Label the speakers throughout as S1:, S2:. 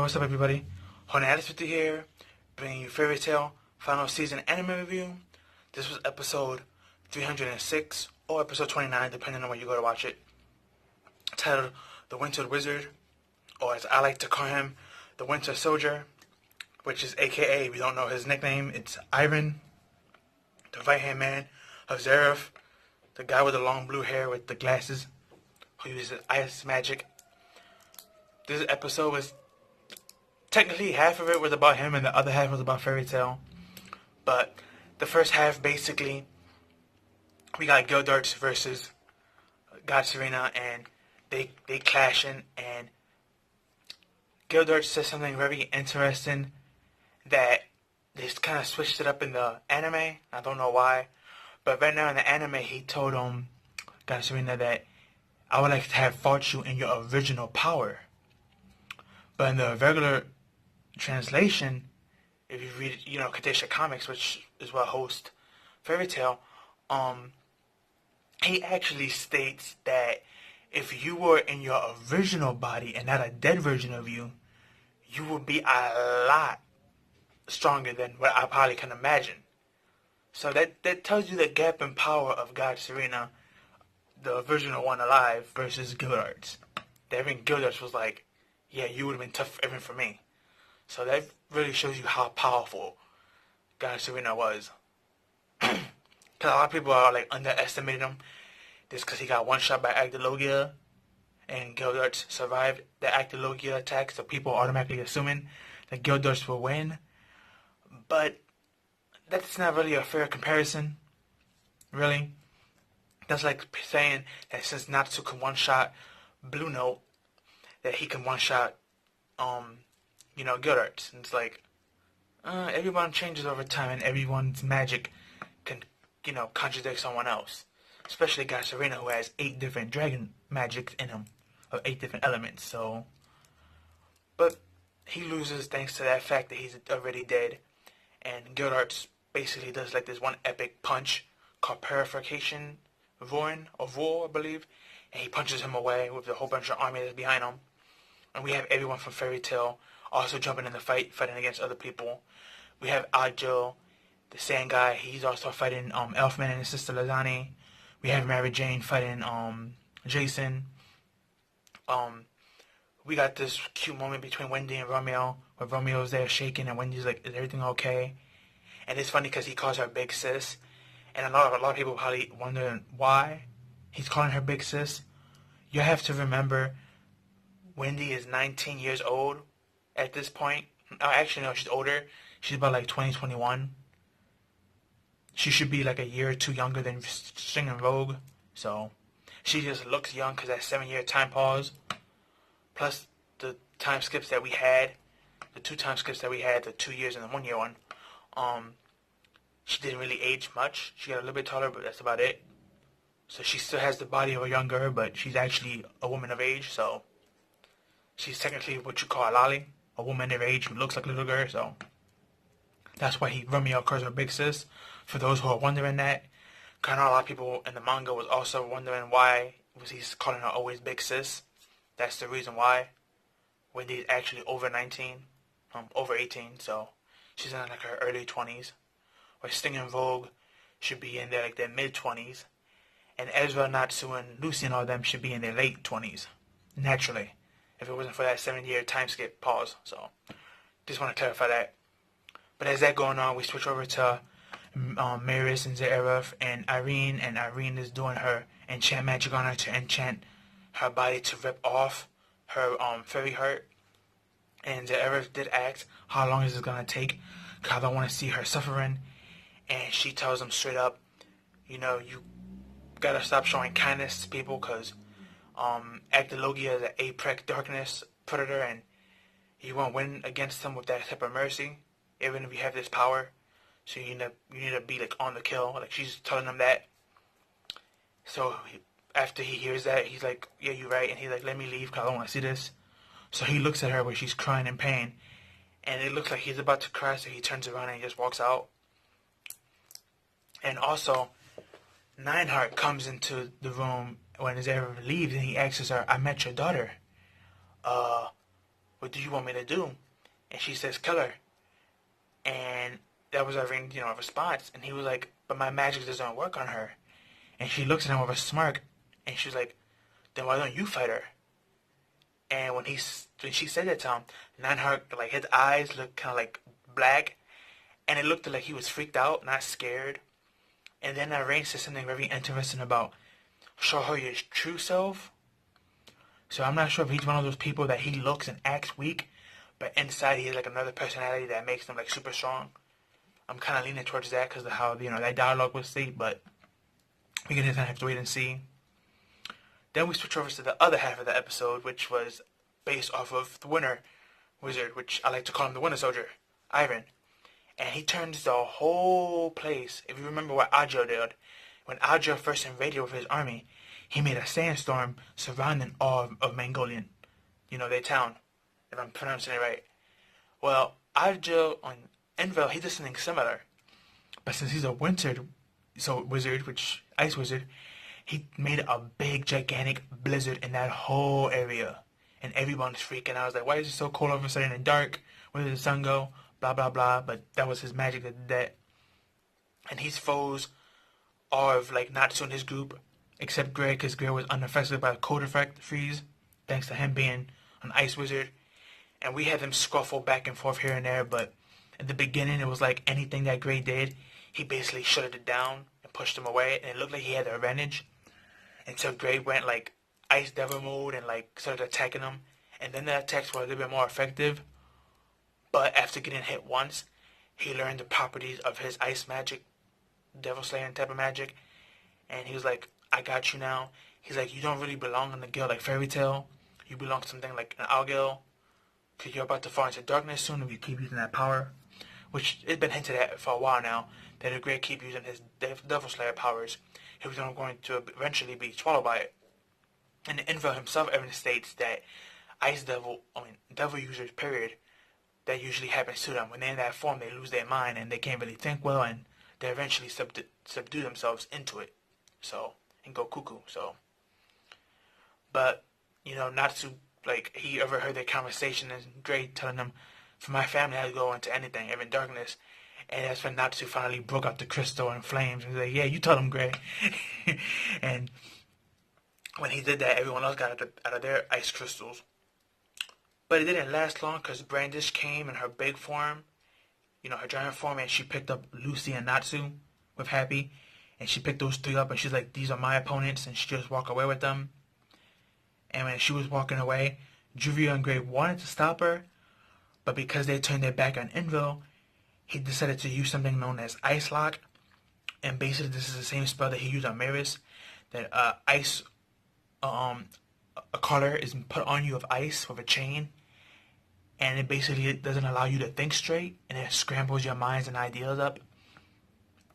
S1: what's up everybody? Honey50 here, bringing you Fairytail final season anime review. This was episode 306 or episode 29, depending on where you go to watch it. Titled The Winter Wizard, or as I like to call him, The Winter Soldier, which is aka, if you don't know his nickname, it's Iron, the right-hand man of Zeref, the guy with the long blue hair with the glasses, who uses ice magic. This episode was technically half of it was about him and the other half was about Fairytail. But the first half, basically, we got Gildarts versus God Serena, and they clashing, and Gildarts says something very interesting that they kind of switched it up in the anime. I don't know why. But right now in the anime, he told God Serena that I would like to have fought you in your original power. But in the regular translation, if you read, Kadesha Comics, which is what hosts Fairytail, he actually states that if you were in your original body and not a dead version of you, you would be a lot stronger than what I probably can imagine. So that tells you the gap in power of God Serena, the original one alive, versus Gildarts. That even Gildarts was like, yeah, you would have been tough even for me. So that really shows you how powerful God Serena was. Because a lot of people are underestimating him. Just because he got one shot by Actilogia, and Gildarts survived the Actilogia attack, so people are automatically assuming that Gildarts will win. But that's not really a fair comparison, really. That's like saying that since Natsu can one-shot Blue Note, that he can one-shot, Gildarts. And it's like, everyone changes over time, and everyone's magic can, contradict someone else. Especially God Serena, who has 8 different dragon magics in him, of 8 different elements. So, but he loses thanks to that fact that he's already dead, and Gildarts basically does like this one epic punch called Purification Roar, I believe, and he punches him away with a whole bunch of army that's behind him. And we have everyone from Fairytail also jumping in the fight, fighting against other people. We have Ajo, the sand guy. He's also fighting Elfman and his sister Lazani. We have Mary Jane fighting Jason. We got this cute moment between Wendy and Romeo, where Romeo's there shaking and Wendy's like, "Is everything okay?" And it's funny because he calls her Big Sis, and a lot of people probably wondering why he's calling her Big Sis. You have to remember, Wendy is 19 years old at this point. Actually, no, she's older. She's about 20, 21. She should be a year or two younger than Singing Rogue. So, she just looks young because that 7-year time pause. Plus, the time skips that we had. The 2 time skips that we had, the 2 years and the 1 year one. She didn't really age much. She got a little bit taller, but that's about it. So she still has the body of a young girl, but she's actually a woman of age, so she's technically what you call a lolly, a woman of age who looks like a little girl, so that's why Romeo calls her Big Sis. For those who are wondering that, because I know a lot of people in the manga was also wondering why was he calling her always Big Sis. That's the reason why. Wendy's actually over 19, over 18, so she's in her early 20s. Where Sting and Vogue should be in their mid-20s. And Ezra, Natsu, and Lucy and all them should be in their late 20s. Naturally. If it wasn't for that 7-year time skip pause. So, just want to clarify that. But as that going on, we switch over to Maris and Zeref and Irene is doing her enchant magic on her to enchant her body to rip off her fairy heart. And Zeref did ask, how long is this going to take? Because I don't want to see her suffering. And she tells him straight up, you gotta stop showing kindness to people because Actilogia is an Aprek darkness predator and you won't win against them with that type of mercy, even if you have this power. So you need to be on the kill. She's telling him that. So after he hears that, he's like, yeah, you're right. And he's like, let me leave because I don't want to see this. So he looks at her where she's crying in pain. And it looks like he's about to cry, so he turns around and he just walks out. And also, Nineheart comes into the room when Zeref leaves and he asks her, I met your daughter. what do you want me to do? And she says, kill her. And that was Irene's, response. And he was like, but my magic doesn't work on her. And she looks at him with a smirk, and she's like, then why don't you fight her? And when she said that to him, like his eyes looked kind of like black, and it looked like he was freaked out, not scared. And then Irene said something very interesting about show her your true self. So I'm not sure if he's one of those people that he looks and acts weak, but inside he has like another personality that makes him like super strong. I'm kind of leaning towards that because of how that dialogue was said, but we're gonna have to wait and see. Then we switch over to the other half of the episode, which was based off of the Winter Wizard, which I like to call him the Winter Soldier, Ivan. And he turns the whole place. If you remember what Adjo did, when Adjo first invaded with his army, he made a sandstorm surrounding all of Mongolian, their town, if I'm pronouncing it right. Well, Adjo on Envel, he did something similar. But since he's a wizard, ice wizard, he made a big, gigantic blizzard in that whole area. And everyone's freaking out. I was like, why is it so cold all of a sudden and dark? Where did the sun go? Blah, blah, blah. But that was his magic that did that. And his foes are of, Natsu and his group, except Grey, because Grey was unaffected by the cold effect freeze, thanks to him being an ice wizard. And we had them scuffle back and forth here and there, but at the beginning, it was like anything that Grey did, he basically shut it down and pushed him away, and it looked like he had the advantage. Until Grey went Ice Devil mode and started attacking him, and then the attacks were a little bit more effective. But after getting hit once, he learned the properties of his ice magic, Devil Slaying type of magic, and he was like, I got you now. He's like, you don't really belong in the guild like Fairytail. You belong to something like an Owl Guild, because you're about to fall into darkness soon if you keep using that power. Which it's been hinted at for a while now, that if Grey keep using his Devil Slayer powers, he was going to eventually be swallowed by it. And Envel himself even states that Devil users, period, that usually happens to them. When they're in that form, they lose their mind and they can't really think well, and they eventually subdue themselves into it. So, and go cuckoo. So, but, Natsu, he overheard their conversation, and Grey telling them, for my family, I'd go into anything, even darkness. And that's when Natsu finally broke out the crystal in flames. And he's like, yeah, you tell him, Grey. And when he did that, everyone else got out of their ice crystals. But it didn't last long because Brandish came in her big form, her giant form, and she picked up Lucy and Natsu with Happy. And she picked those three up, and she's like, these are my opponents, and she just walked away with them. And when she was walking away, Juvia and Grey wanted to stop her, but because they turned their back on Envel, he decided to use something known as Ice Lock. And basically this is the same spell that he used on Maris, that ice, a collar is put on you of ice with a chain, and it basically doesn't allow you to think straight, and it scrambles your minds and ideas up.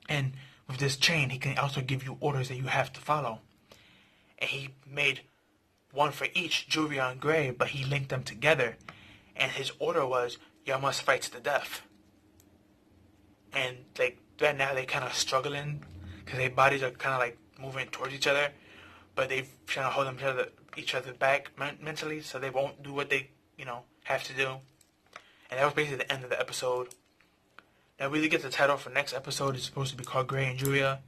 S1: And with this chain, he can also give you orders that you have to follow. And he made one for each, Juvia and Grey, but he linked them together. And his order was, y'all must fight to the death. And right now they're kind of struggling because their bodies are kind of moving towards each other, but they're trying to hold each other back mentally, so they won't do what they have to do. And that was basically the end of the episode. Now we really get the title for next episode. It's supposed to be called Grey and Juvia,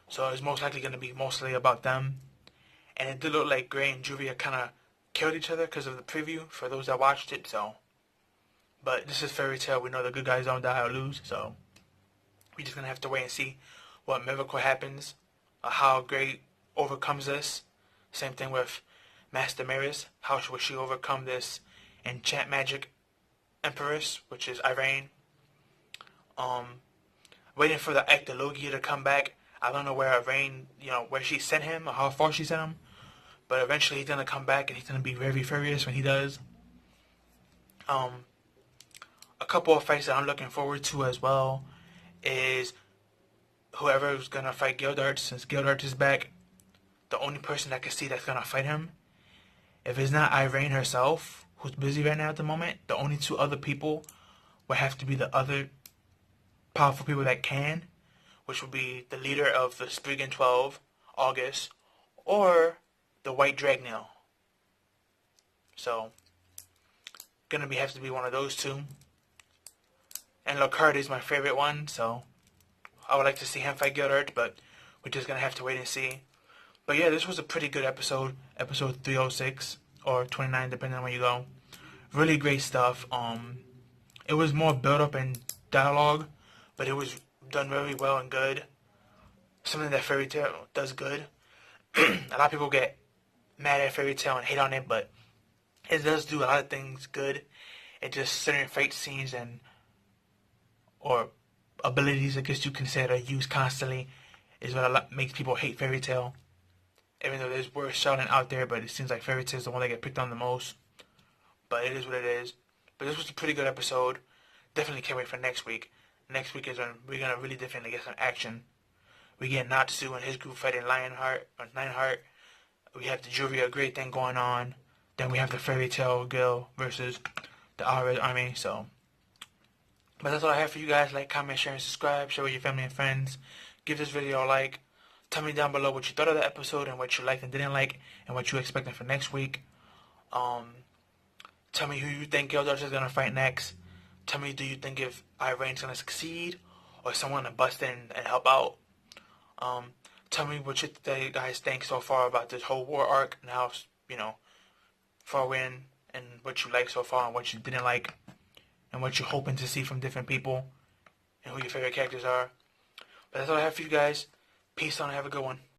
S1: so it's most likely going to be mostly about them. And it did look like Grey and Juvia kind of killed each other because of the preview for those that watched it. So, but this is Fairytail. We know the good guys don't die or lose, so we're just gonna have to wait and see what miracle happens, how Grey overcomes this. Same thing with Master Maris. How will she overcome this enchant magic Empress, which is Irene? Waiting for the Ectologia to come back. I don't know where Irene, where she sent him or how far she sent him. But eventually he's going to come back, and he's going to be very furious when he does. A couple of fights that I'm looking forward to as well is whoever's going to fight Gildart, since Gildart is back. The only person I can see that's going to fight him, if it's not Irene herself, who's busy right now at the moment, the only two other people would have to be the other powerful people that can, which would be the leader of the Spriggan 12, August, or the White Dragneel. So, gonna have to be one of those two. And Lockhart is my favorite one, so I would like to see him fight Gildert, but we're just gonna have to wait and see. But yeah, this was a pretty good episode, episode 306 or 29, depending on where you go. Really great stuff. It was more build up and dialogue, but it was done very well and good. Something that Fairytail does good. A lot of people get mad at Fairytail and hate on it, but it does do a lot of things good. It just certain fight scenes and or abilities, I guess you can say, that are used constantly is what makes people hate Fairytail. Even though there's worse shouting out there, but it seems like Fairytail is the one that get picked on the most. But it is what it is. But this was a pretty good episode. Definitely can't wait for next week. Next week is when we're gonna really definitely get some action. We get Natsu and his group fighting Lionheart. We have the Juvia Great thing going on. Then we have the Fairytail Guild versus the Red Army. So, but that's all I have for you guys. Like, comment, share, and subscribe. Share with your family and friends. Give this video a like. Tell me down below what you thought of the episode and what you liked and didn't like, and what you're expecting for next week. Tell me who you think Gildart is gonna fight next. Tell me, do you think if Irene's gonna succeed or someone to bust in and help out? Tell me what you guys think so far about this whole war arc and how, far we're in, and what you like so far and what you didn't like, and what you're hoping to see from different people, and who your favorite characters are. But that's all I have for you guys. Peace on and have a good one.